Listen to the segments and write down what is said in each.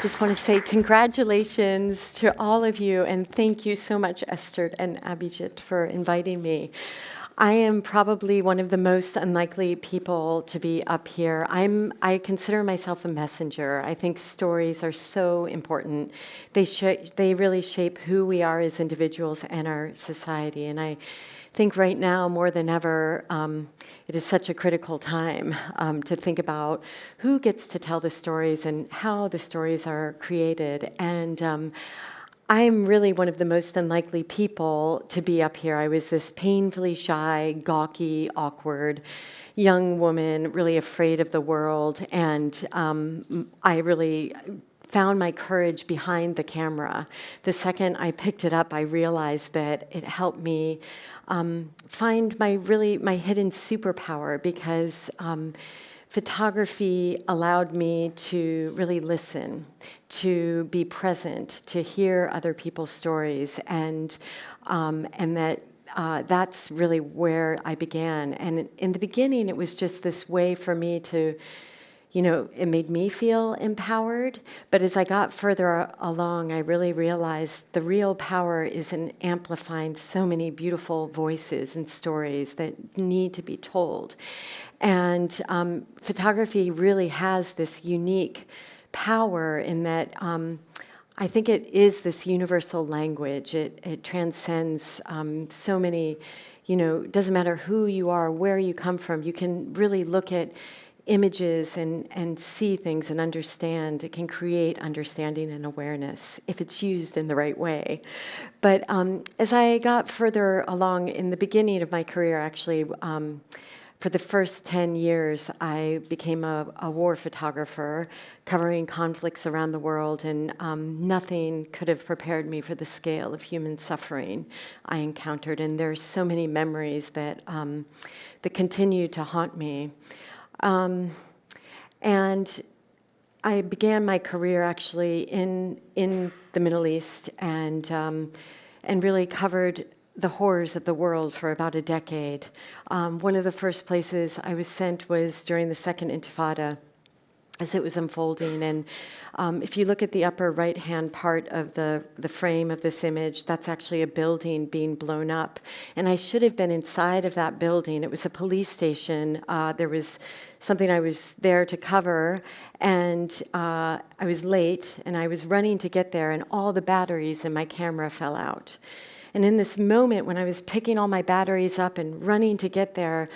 just want to say congratulations to all of you, and thank you so much, Esther and Abhijit, for inviting me. I am probably one of the most unlikely people to be up here. I consider myself a messenger. I think stories are so important. They really shape who we are as individuals and our society. And I think right now, more than ever, it is such a critical time to think about who gets to tell the stories and how the stories are created. And I'm really one of the most unlikely people to be up here. I was this painfully shy, gawky, awkward young woman, really afraid of the world, and I really found my courage behind the camera. The second I picked it up, I realized that it helped me find my hidden superpower, because photography allowed me to really listen, to be present, to hear other people's stories, and that's really where I began. And in the beginning, it was just this way for me to, it made me feel empowered. But as I got further along, I really realized the real power is in amplifying so many beautiful voices and stories that need to be told. And photography really has this unique power in that I think it is this universal language. It transcends so many, it doesn't matter who you are, where you come from. You can really look at images and see things and understand. It can create understanding and awareness if it's used in the right way. But as I got further along in the beginning of my career, actually, for the first 10 years, I became a war photographer covering conflicts around the world, and nothing could have prepared me for the scale of human suffering I encountered. And there's so many memories that continue to haunt me. And I began my career actually in the Middle East, and really covered the horrors of the world for about a decade. One of the first places I was sent was during the Second Intifada, as it was unfolding. And if you look at the upper right-hand part of the frame of this image, that's actually a building being blown up. And I should have been inside of that building. It was a police station. There was something I was there to cover, and I was late, and I was running to get there, and all the batteries in my camera fell out. And in this moment, when I was picking all my batteries up and running to get there,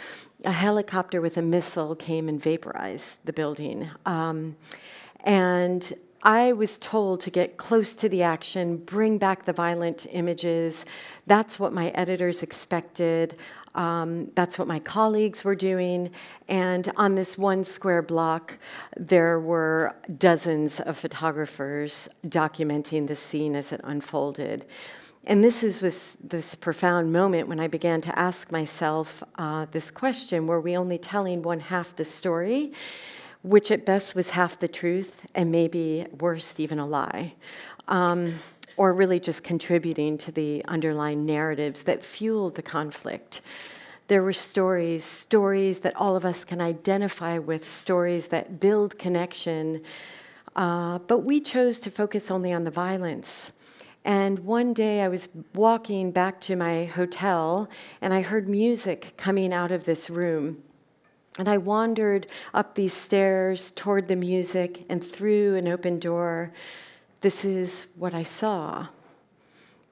a helicopter with a missile came and vaporized the building. And I was told to get close to the action, bring back the violent images. That's what my editors expected. That's what my colleagues were doing. And on this one square block, there were dozens of photographers documenting the scene as it unfolded. And this was this profound moment when I began to ask myself this question: were we only telling one half the story, which at best was half the truth, and maybe worst, even a lie, or really just contributing to the underlying narratives that fueled the conflict? There were stories that all of us can identify with, stories that build connection, but we chose to focus only on the violence. And one day I was walking back to my hotel, and I heard music coming out of this room. And I wandered up these stairs toward the music and through an open door. This is what I saw.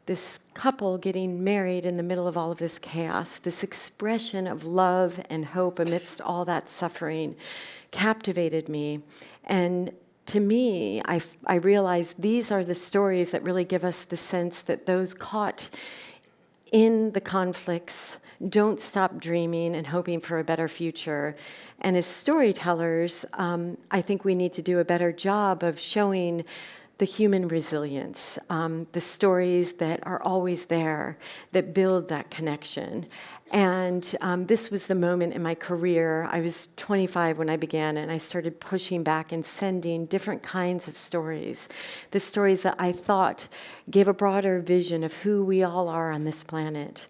This couple getting married in the middle of all of this chaos, this expression of love and hope amidst all that suffering, captivated me. And to me, I realized these are the stories that really give us the sense that those caught in the conflicts don't stop dreaming and hoping for a better future. And as storytellers, I think we need to do a better job of showing the human resilience, the stories that are always there, that build that connection. And this was the moment in my career. I was 25 when I began, and I started pushing back and sending different kinds of stories, the stories that I thought gave a broader vision of who we all are on this planet.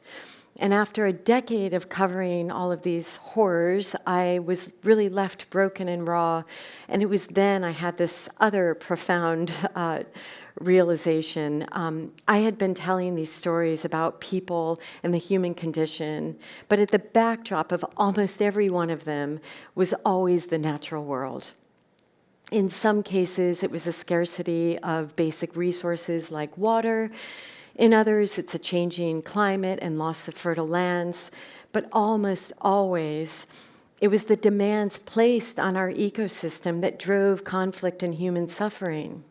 And after a decade of covering all of these horrors, I was really left broken and raw. And it was then I had this other profound realization. I had been telling these stories about people and the human condition, but at the backdrop of almost every one of them was always the natural world. In some cases, it was a scarcity of basic resources like water. In others, it's a changing climate and loss of fertile lands. But almost always, it was the demands placed on our ecosystem that drove conflict and human suffering.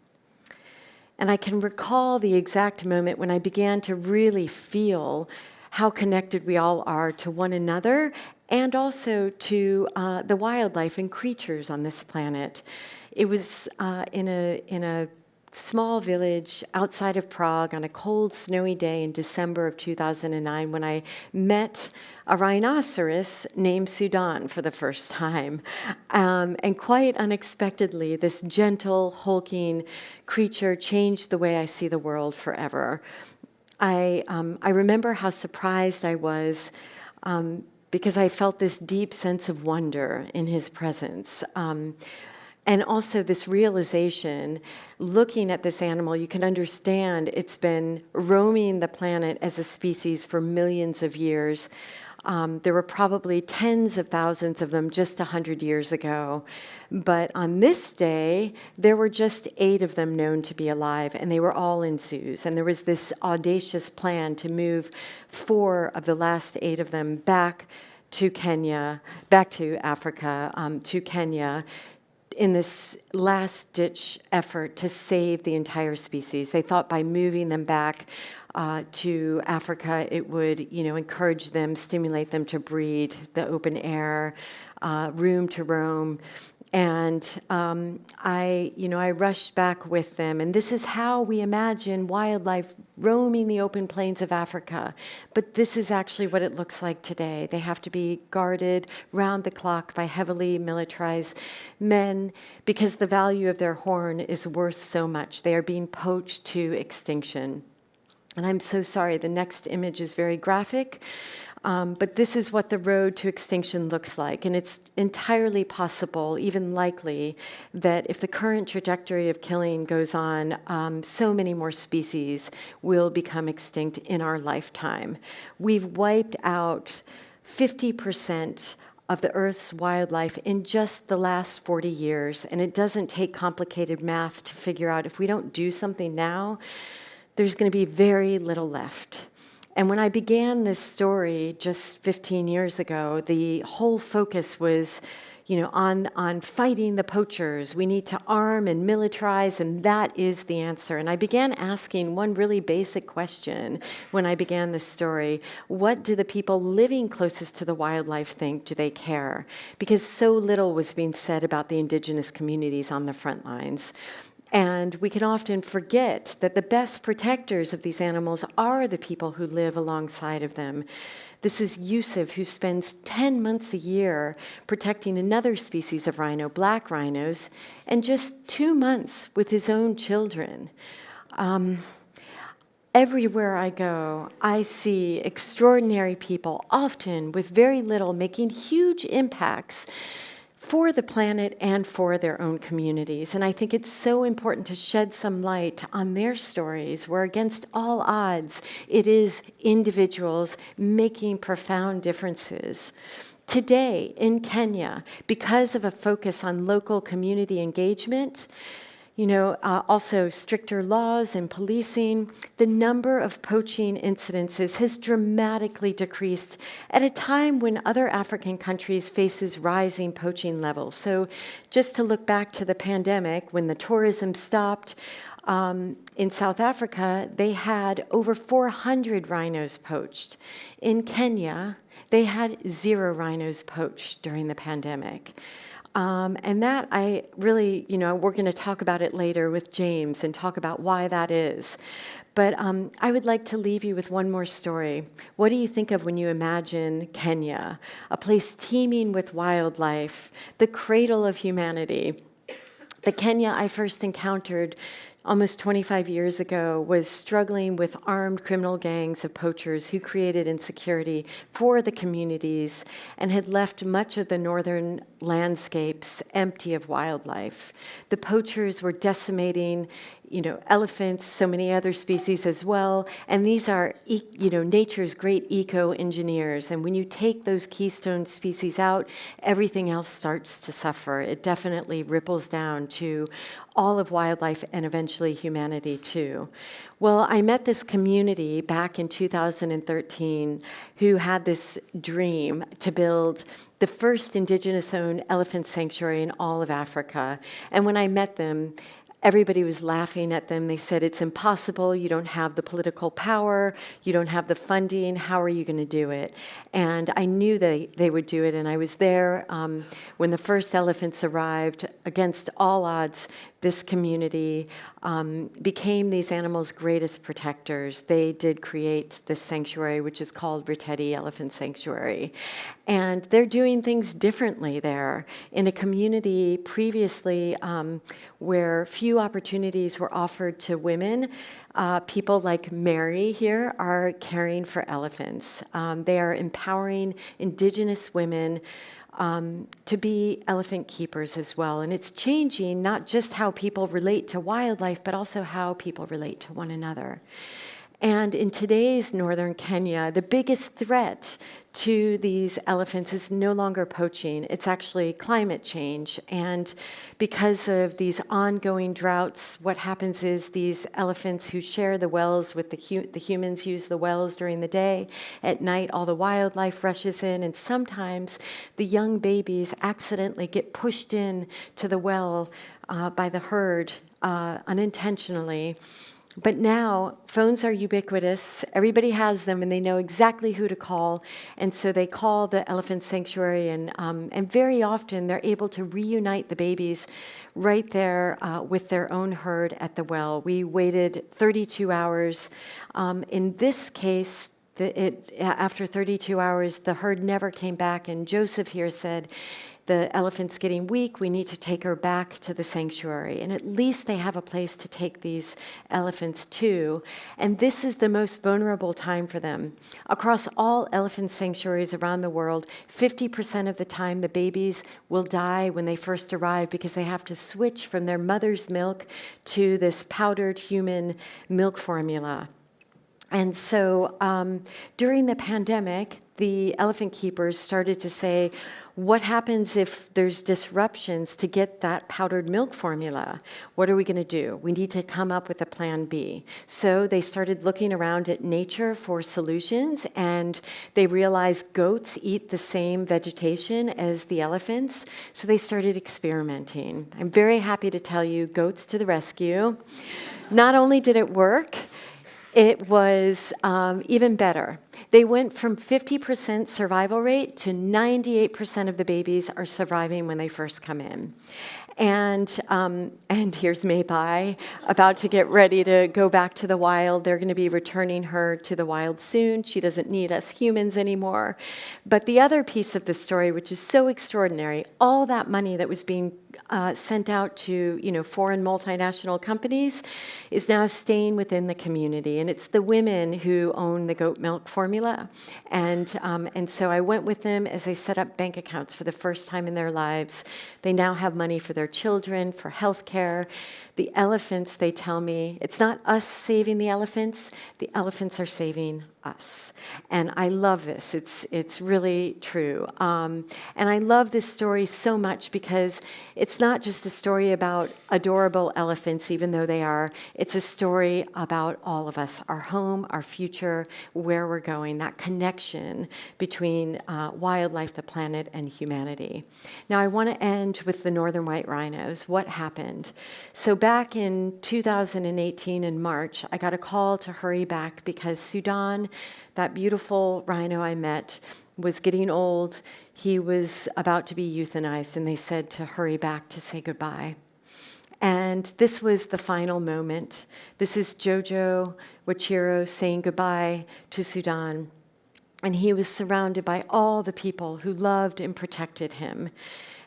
And I can recall the exact moment when I began to really feel how connected we all are to one another and also to the wildlife and creatures on this planet. It was in a small village outside of Prague on a cold, snowy day in December of 2009 when I met a rhinoceros named Sudan for the first time. And quite unexpectedly, this gentle, hulking creature changed the way I see the world forever. I remember how surprised I was because I felt this deep sense of wonder in his presence. And also this realization, looking at this animal, you can understand it's been roaming the planet as a species for millions of years. There were probably tens of thousands of them just 100 years ago. But on this day, there were just 8 of them known to be alive, and they were all in zoos. And there was this audacious plan to move 4 of the last 8 of them back to Kenya, back to Africa, to Kenya, in this last-ditch effort to save the entire species. They thought by moving them back to Africa, it would, encourage them, stimulate them to breed, the open air, room to roam. And I rushed back with them. And this is how we imagine wildlife roaming the open plains of Africa. But this is actually what it looks like today. They have to be guarded round the clock by heavily militarized men because the value of their horn is worth so much. They are being poached to extinction. And I'm so sorry, the next image is very graphic. But this is what the road to extinction looks like. And it's entirely possible, even likely, that if the current trajectory of killing goes on, so many more species will become extinct in our lifetime. We've wiped out 50% of the Earth's wildlife in just the last 40 years. And it doesn't take complicated math to figure out if we don't do something now, there's going to be very little left. And when I began this story just 15 years ago, the whole focus was, on fighting the poachers. We need to arm and militarize, and that is the answer. And I began asking one really basic question when I began this story. What do the people living closest to the wildlife think? Do they care? Because so little was being said about the indigenous communities on the front lines. And we can often forget that the best protectors of these animals are the people who live alongside of them. This is Yusuf, who spends 10 months a year protecting another species of rhino, black rhinos, and just 2 months with his own children. Everywhere I go, I see extraordinary people, often with very little, making huge impacts for the planet and for their own communities. And I think it's so important to shed some light on their stories, where against all odds, it is individuals making profound differences. Today in Kenya, because of a focus on local community engagement, also stricter laws and policing, the number of poaching incidences has dramatically decreased at a time when other African countries faces rising poaching levels. So just to look back to the pandemic, when the tourism stopped, in South Africa, they had over 400 rhinos poached. In Kenya, they had 0 rhinos poached during the pandemic. And that I really, we're going to talk about it later with James and talk about why that is. But I would like to leave you with one more story. What do you think of when you imagine Kenya, a place teeming with wildlife, the cradle of humanity? The Kenya I first encountered almost 25 years ago, was struggling with armed criminal gangs of poachers who created insecurity for the communities and had left much of the northern landscapes empty of wildlife. The poachers were decimating elephants, so many other species as well. And these are, nature's great eco-engineers. And when you take those keystone species out, everything else starts to suffer. It definitely ripples down to all of wildlife and eventually humanity too. Well, I met this community back in 2013 who had this dream to build the first indigenous-owned elephant sanctuary in all of Africa. And when I met them, everybody was laughing at them. They said, it's impossible. You don't have the political power. You don't have the funding. How are you going to do it? And I knew they would do it. And I was there when the first elephants arrived. Against all odds, this community became these animals' greatest protectors. They did create this sanctuary, which is called Vitale Elephant Sanctuary. And they're doing things differently there. In a community previously where few opportunities were offered to women, people like Mary here are caring for elephants. They are empowering indigenous women to be elephant keepers as well. And it's changing not just how people relate to wildlife, but also how people relate to one another. And in today's northern Kenya, the biggest threat to these elephants is no longer poaching. It's actually climate change. And because of these ongoing droughts, what happens is these elephants who share the wells with the humans use the wells during the day. At night, all the wildlife rushes in, and sometimes the young babies accidentally get pushed in to the well by the herd unintentionally. But now, phones are ubiquitous. Everybody has them, and they know exactly who to call. And so they call the elephant sanctuary, and very often they're able to reunite the babies right there with their own herd at the well. We waited 32 hours. In this case, after 32 hours, the herd never came back, and Joseph here said, the elephant's getting weak, we need to take her back to the sanctuary. And at least they have a place to take these elephants to. And this is the most vulnerable time for them. Across all elephant sanctuaries around the world, 50% of the time the babies will die when they first arrive because they have to switch from their mother's milk to this powdered human milk formula. And so during the pandemic, the elephant keepers started to say, what happens if there's disruptions to get that powdered milk formula? What are we going to do? We need to come up with a plan B. So they started looking around at nature for solutions, and they realized goats eat the same vegetation as the elephants, so they started experimenting. I'm very happy to tell you, goats to the rescue. Not only did it work, it was even better. They went from 50% survival rate to 98% of the babies are surviving when they first come in. And here's Maybai about to get ready to go back to the wild. They're going to be returning her to the wild soon. She doesn't need us humans anymore. But the other piece of the story, which is so extraordinary, all that money that was being sent out to foreign multinational companies is now staying within the community, and it's the women who own the goat milk formula. And so I went with them as they set up bank accounts for the first time in their lives. They now have money for their children, for health care. The elephants, they tell me, it's not us saving the elephants are saving us. And I love this. It's really true. And I love this story so much because it's not just a story about adorable elephants, even though they are. It's a story about all of us, our home, our future, where we're going, that connection between wildlife, the planet, and humanity. Now, I want to end with the northern white rhinos. What happened? So back in 2018 in March, I got a call to hurry back because Sudan, that beautiful rhino I met, was getting old. He was about to be euthanized, and they said to hurry back to say goodbye. And this was the final moment. This is Jojo Wachiro saying goodbye to Sudan. And he was surrounded by all the people who loved and protected him.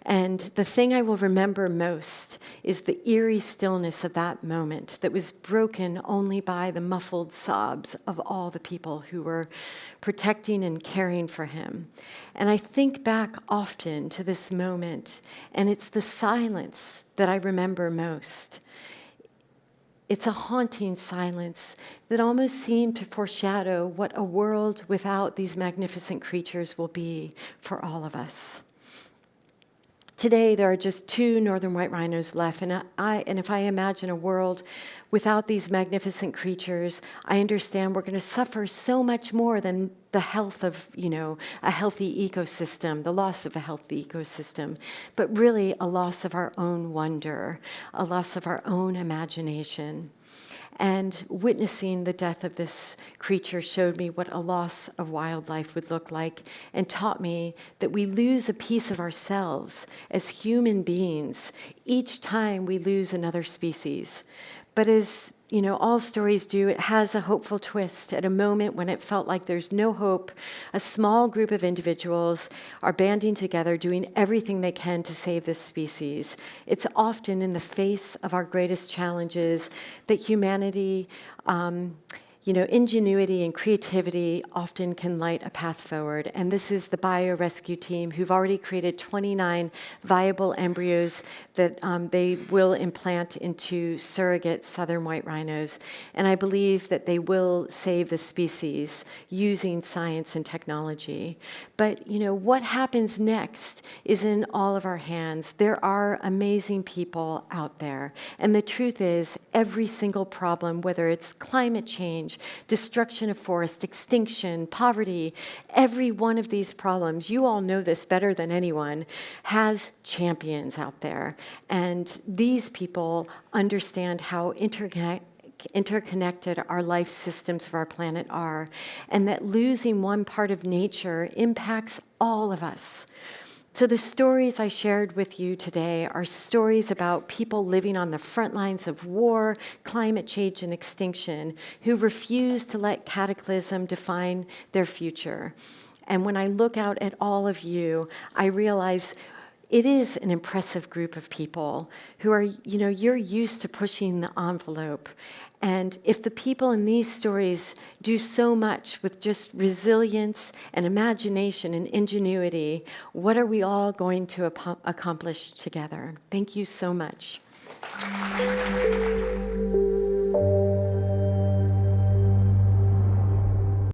And the thing I will remember most is the eerie stillness of that moment that was broken only by the muffled sobs of all the people who were protecting and caring for him. And I think back often to this moment, and it's the silence that I remember most. It's a haunting silence that almost seemed to foreshadow what a world without these magnificent creatures will be for all of us. Today, there are just 2 northern white rhinos left, and if I imagine a world without these magnificent creatures, I understand we're going to suffer so much more than the health of, a healthy ecosystem, the loss of a healthy ecosystem, but really a loss of our own wonder, a loss of our own imagination. And witnessing the death of this creature showed me what a loss of wildlife would look like, and taught me that we lose a piece of ourselves as human beings each time we lose another species. But as all stories do, it has a hopeful twist. At a moment when it felt like there's no hope, a small group of individuals are banding together, doing everything they can to save this species. It's often in the face of our greatest challenges that humanity, ingenuity and creativity often can light a path forward. And this is the biorescue team who've already created 29 viable embryos that they will implant into surrogate southern white rhinos. And I believe that they will save the species using science and technology. But, what happens next is in all of our hands. There are amazing people out there. And the truth is, every single problem, whether it's climate change, destruction of forest, extinction, poverty, every one of these problems, you all know this better than anyone, has champions out there. And these people understand how interconnected our life systems of our planet are, and that losing one part of nature impacts all of us. So the stories I shared with you today are stories about people living on the front lines of war, climate change, and extinction who refuse to let cataclysm define their future. And when I look out at all of you, I realize it is an impressive group of people who are, you're used to pushing the envelope. And if the people in these stories do so much with just resilience and imagination and ingenuity, what are we all going to accomplish together? Thank you so much.